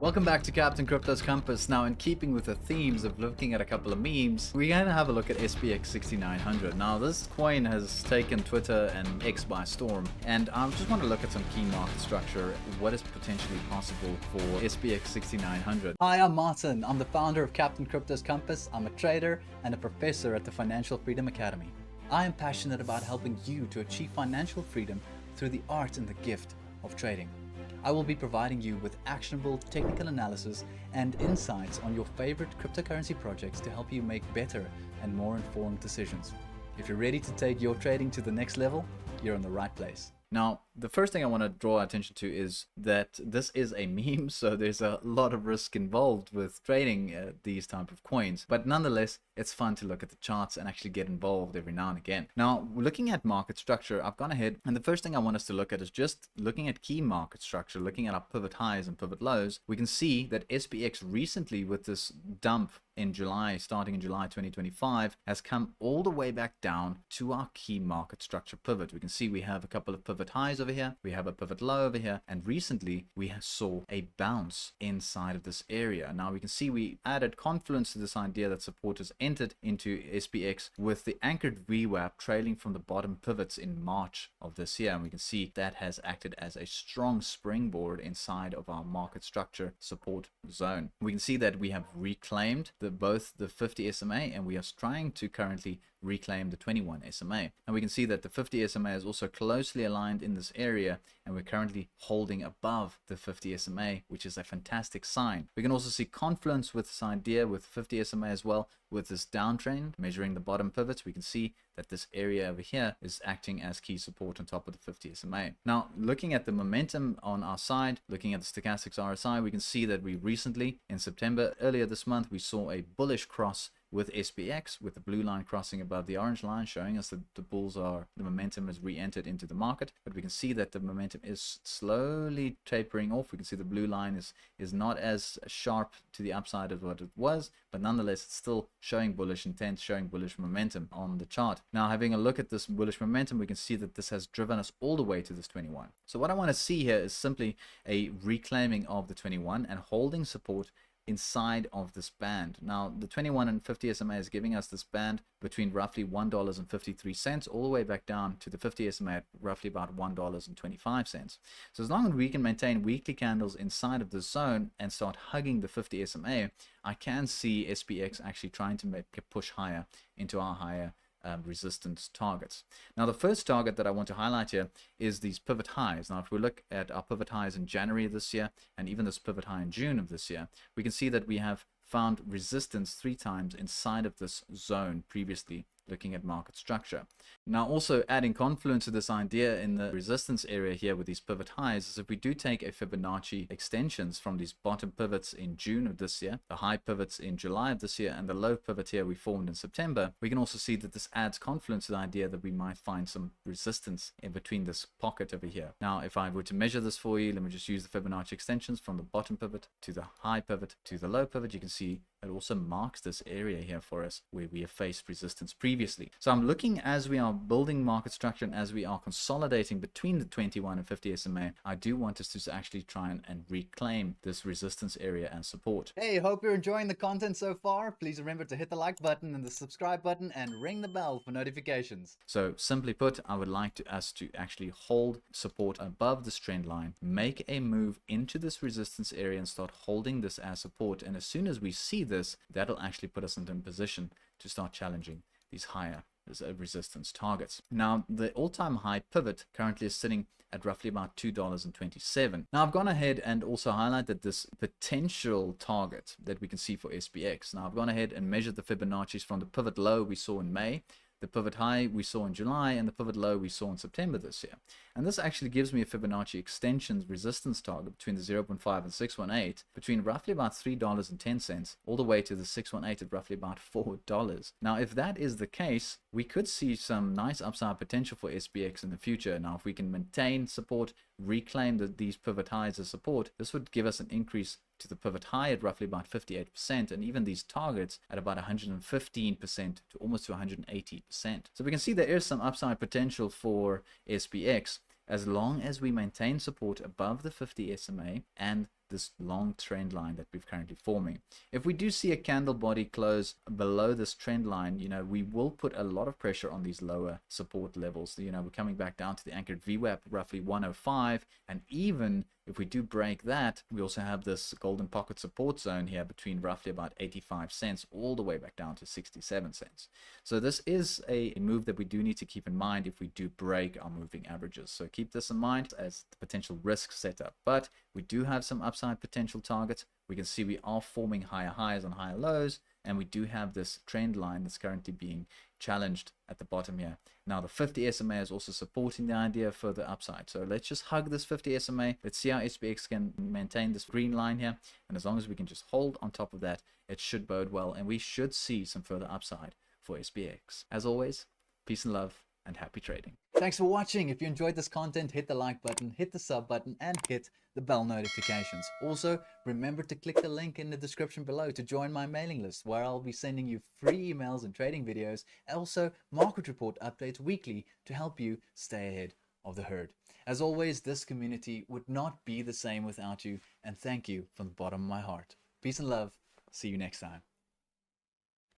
Welcome back to Captain Crypto's Compass. Now, in keeping with the themes of looking at a couple of memes, we're going to have a look at SPX6900. Now, this coin has taken Twitter and X by storm, and I just want to look at some key market structure, what is potentially possible for SPX6900. Hi, I'm Martin. I'm the founder of Captain Crypto's Compass. I'm a trader and a professor at the Financial Freedom Academy. I am passionate about helping you to achieve financial freedom through the art and the gift of trading. I will be providing you with actionable technical analysis and insights on your favorite cryptocurrency projects to help you make better and more informed decisions. If you're ready to take your trading to the next level, you're in the right place. Now, the first thing I want to draw attention to is that this is a meme, so there's a lot of risk involved with trading these type of coins. But nonetheless, it's fun to look at the charts and actually get involved every now and again. Now, looking at market structure, I've gone ahead, and the first thing I want us to look at is just looking at key market structure, looking at our pivot highs and pivot lows. We can see that SPX recently, with this dump in July, starting in July 2025, has come all the way back down to our key market structure pivot. We can see we have a couple of pivot highs over here, we have a pivot low over here, and recently we saw a bounce inside of this area. Now we can see we added confluence to this idea that support has entered into SPX with the anchored VWAP trailing from the bottom pivots in March of this year, and we can see that has acted as a strong springboard inside of our market structure support zone. We can see that we have reclaimed both the 50 SMA, and we are trying to currently reclaim the 21 SMA. And we can see that the 50 SMA is also closely aligned in this area, and we're currently holding above the 50 SMA, which is a fantastic sign. We can also see confluence with this idea with 50 SMA as well, with this downtrend measuring the bottom pivots. We can see that this area over here is acting as key support on top of the 50 SMA. Now, looking at the momentum on our side, looking at the stochastics RSI, we can see that we recently, in September, earlier this month, we saw a bullish cross with SPX, with the blue line crossing above the orange line, showing us that the momentum has re-entered into the market. But we can see that the momentum is slowly tapering off. We can see the blue line is not as sharp to the upside as what it was, but nonetheless it's still showing bullish intent, showing bullish momentum on the chart. Now, having a look at this bullish momentum, we can see that this has driven us all the way to this 21. So what I want to see here is simply a reclaiming of the 21 and holding support inside of this band. Now, the 21 and 50 SMA is giving us this band between roughly $1.53 all the way back down to the 50 SMA at roughly about $1.25. So as long as we can maintain weekly candles inside of this zone and start hugging the 50 SMA, I can see SPX actually trying to make a push higher into our higher resistance targets. Now, the first target that I want to highlight here is these pivot highs. Now, if we look at our pivot highs in January of this year and even this pivot high in June of this year, we can see that we have found resistance 3 times inside of this zone previously, looking at market structure. Now, also adding confluence to this idea in the resistance area here with these pivot highs is if we do take a Fibonacci extensions from these bottom pivots in June of this year, the high pivots in July of this year, and the low pivot here we formed in September, we can also see that this adds confluence to the idea that we might find some resistance in between this pocket over here. Now, if I were to measure this for you, let me just use the Fibonacci extensions from the bottom pivot to the high pivot to the low pivot. You can see it also marks this area here for us where we have faced resistance previously. So I'm looking, as we are building market structure and as we are consolidating between the 21 and 50 SMA, I do want us to actually try and reclaim this resistance area and support. Hey, hope you're enjoying the content so far. Please remember to hit the like button and the subscribe button and ring the bell for notifications. So simply put, I would like us to actually hold support above this trend line, make a move into this resistance area and start holding this as support. And as soon as we see this, that'll actually put us into a position to start challenging these higher resistance targets. Now, the all-time high pivot currently is sitting at roughly about $2.27. Now, I've gone ahead and also highlighted this potential target that we can see for SPX. Now, I've gone ahead and measured the Fibonacci's from the pivot low we saw in May, the pivot high we saw in July, and the pivot low we saw in September this year. And this actually gives me a Fibonacci extensions resistance target between the 0.5 and 618, between roughly about $3.10 all the way to the 618 at roughly about $4. Now, if that is the case, we could see some nice upside potential for SPX in the future. Now, if we can maintain support, reclaim these pivot highs as support, this would give us an increase to the pivot high at roughly about 58%, and even these targets at about 115% to almost to 180%. So we can see there is some upside potential for SPX as long as we maintain support above the 50 SMA and this long trend line that we've currently forming. If we do see a candle body close below this trend line, you know, we will put a lot of pressure on these lower support levels. You know, we're coming back down to the anchored VWAP roughly 105, and even if we do break that, we also have this golden pocket support zone here between roughly about 85 cents all the way back down to 67 cents. So this is a move that we do need to keep in mind if we do break our moving averages. So keep this in mind as the potential risk setup. But we do have some upside potential targets. We can see we are forming higher highs and higher lows, and we do have this trend line that's currently being challenged at the bottom here. Now the 50 SMA is also supporting the idea of further upside. So let's just hug this 50 SMA. Let's see how SPX can maintain this green line here. And as long as we can just hold on top of that, it should bode well. And we should see some further upside for SPX. As always, peace and love and happy trading. Thanks for watching. If you enjoyed this content, hit the like button, hit the sub button, and hit the bell notifications. Also, remember to click the link in the description below to join my mailing list, where I'll be sending you free emails and trading videos, and also market report updates weekly to help you stay ahead of the herd. As always, this community would not be the same without you, and thank you from the bottom of my heart. Peace and love. See you next time.